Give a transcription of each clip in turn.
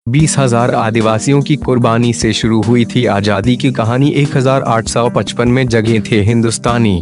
20,000 आदिवासियों की कुर्बानी से शुरू हुई थी आजादी की कहानी। 1855 में जगे थे हिंदुस्तानी।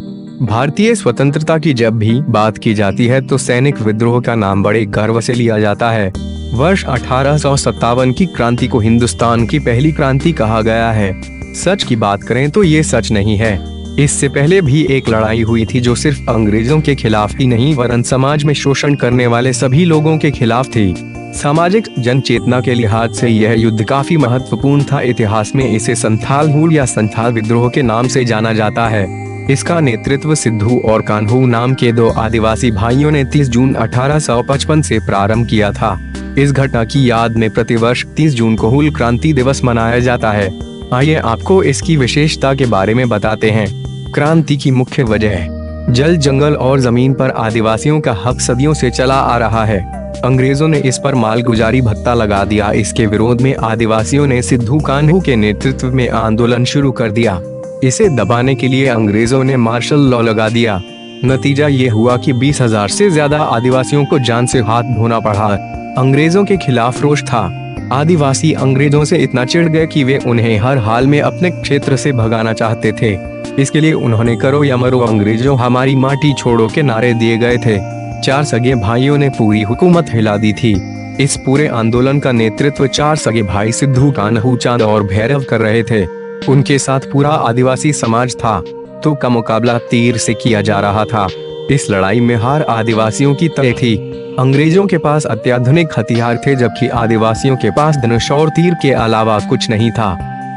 भारतीय स्वतंत्रता की जब भी बात की जाती है तो सैनिक विद्रोह का नाम बड़े गर्व से लिया जाता है। वर्ष 1857 की क्रांति को हिंदुस्तान की पहली क्रांति कहा गया है। सच की बात करें तो ये सच नहीं है। इससे पहले भी एक लड़ाई हुई थी जो सिर्फ अंग्रेजों के खिलाफ ही नहीं वरन समाज में शोषण करने वाले सभी लोगों के खिलाफ थी। सामाजिक जन चेतना के लिहाज से यह युद्ध काफी महत्वपूर्ण था। इतिहास में इसे संथाल हूल या संथाल विद्रोह के नाम से जाना जाता है। इसका नेतृत्व सिद्धू और कान्हू नाम के दो आदिवासी भाइयों ने 30 जून 1855 से प्रारंभ किया था। इस घटना की याद में प्रतिवर्ष 30 जून को हूल क्रांति दिवस मनाया जाता है। आइए आपको इसकी विशेषता के बारे में बताते हैं। क्रांति की मुख्य वजह जल, जंगल और जमीन पर आदिवासियों का हक सदियों से चला आ रहा है। अंग्रेजों ने इस पर मालगुजारी भत्ता लगा दिया। इसके विरोध में आदिवासियों ने सिद्धू कान्हू के नेतृत्व में आंदोलन शुरू कर दिया। इसे दबाने के लिए अंग्रेजों ने मार्शल लॉ लगा दिया। नतीजा ये हुआ कि 20,000 से ज्यादा आदिवासियों को जान से हाथ धोना पड़ा। अंग्रेजों के खिलाफ रोष था। आदिवासी अंग्रेजों से इतना चिढ़ गए कि वे उन्हें हर हाल में अपने क्षेत्र से भगाना चाहते थे। इसके लिए उन्होंने करो या मरो अंग्रेजों हमारी माटी छोड़ो के नारे दिए गए थे। 4 सगे भाइयों ने पूरी हुकूमत हिला दी थी। इस पूरे आंदोलन का नेतृत्व 4 सगे भाई सिद्धू, कान्हू, चांद और भैरव कर रहे थे। उनके साथ पूरा आदिवासी समाज था। तो का मुकाबला तीर से किया जा रहा था। इस लड़ाई में हार आदिवासियों की तरफ थी। अंग्रेजों के पास अत्याधुनिक हथियार थे जबकि आदिवासियों के पास धनुष और तीर के अलावा कुछ नहीं था।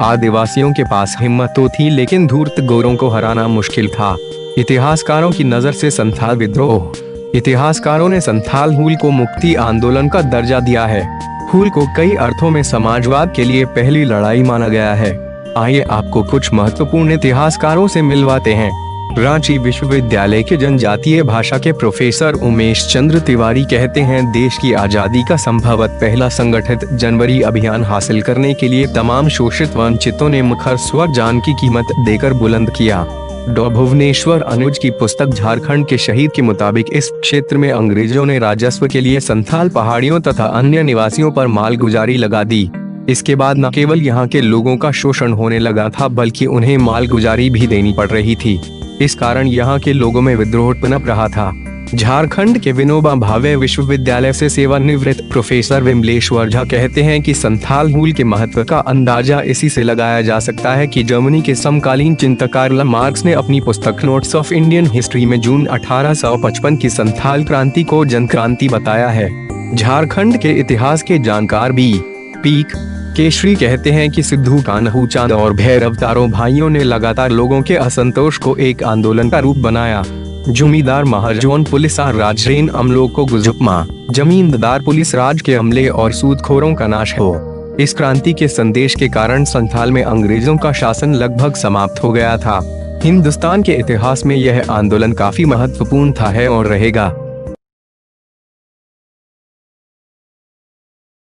आदिवासियों के पास हिम्मत तो थी लेकिन धूर्त गोरों को हराना मुश्किल था। इतिहासकारों की नजर से संथाल विद्रोह। इतिहासकारों ने संथाल हूल को मुक्ति आंदोलन का दर्जा दिया है। हूल को कई अर्थों में समाजवाद के लिए पहली लड़ाई माना गया है। आइए आपको कुछ महत्वपूर्ण इतिहासकारों से मिलवाते हैं। रांची विश्वविद्यालय के जनजातीय भाषा के प्रोफेसर उमेश चंद्र तिवारी कहते हैं, देश की आजादी का संभवत पहला संगठित जनवरी अभियान हासिल करने के लिए तमाम शोषित वंचितों ने मुखर स्वर जान की कीमत देकर बुलंद किया। डॉ भुवनेश्वर अनुज की पुस्तक झारखंड के शहीद के मुताबिक इस क्षेत्र में अंग्रेजों ने राजस्व के लिए संथाल पहाड़ियों तथा अन्य निवासियों पर मालगुजारी लगा दी। इसके बाद न केवल यहाँ के लोगों का शोषण होने लगा था बल्कि उन्हें मालगुजारी भी देनी पड़ रही थी। इस कारण यहाँ के लोगों में विद्रोह पनप रहा था। झारखंड के विनोबा भावे विश्वविद्यालय से सेवानिवृत्त प्रोफेसर विमलेश्वर झा कहते हैं कि संथाल हूल के महत्व का अंदाजा इसी से लगाया जा सकता है कि जर्मनी के समकालीन चिंतक कार्ल मार्क्स ने अपनी पुस्तक नोट्स ऑफ इंडियन हिस्ट्री में जून 1855 की संथाल क्रांति को जन क्रांति बताया है। झारखंड के इतिहास के जानकार पीक केशरी कहते हैं कि सिद्धू, कान्हू, चांद और भैरव चारों भाइयों ने लगातार लोगों के असंतोष को एक आंदोलन का रूप बनाया। जमींदार महाजन पुलिस राजरेन अमलों को गुजुपमा, जमींदार पुलिस राज के अमले और सूदखोरों का नाश हो। इस क्रांति के संदेश के कारण संथाल में अंग्रेजों का शासन लगभग समाप्त हो गया था। हिंदुस्तान के इतिहास में यह आंदोलन काफी महत्वपूर्ण था है और रहेगा।